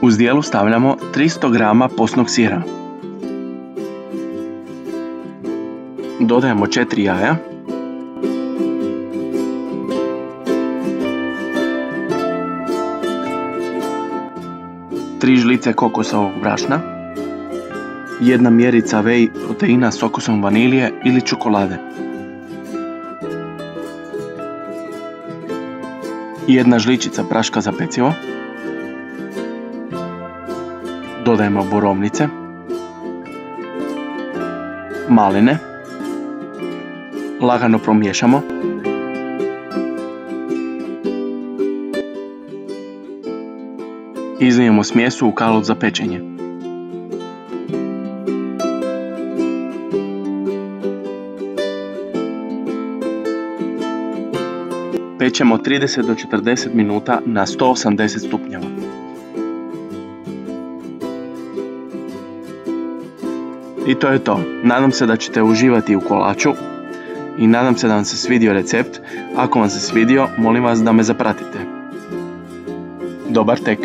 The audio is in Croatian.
U zdjelu stavljamo 300 g postnog sira. Dodajemo 4 jaja. Tri žlice kokosovog brašna. 1 mjerica whey proteina s okusom vanilije ili čokolade. 1 žličica praška za pecivo. Dodajemo borovnice, maline, lagano promiješamo. Izlijemo smjesu u kalup za pečenje. Pečemo 30 do 40 minuta na 180 stupnjeva. I to je to. Nadam se da ćete uživati u kolaču i nadam se da vam se svidio recept. Ako vam se svidio, molim vas da me zapratite. Dobar tek!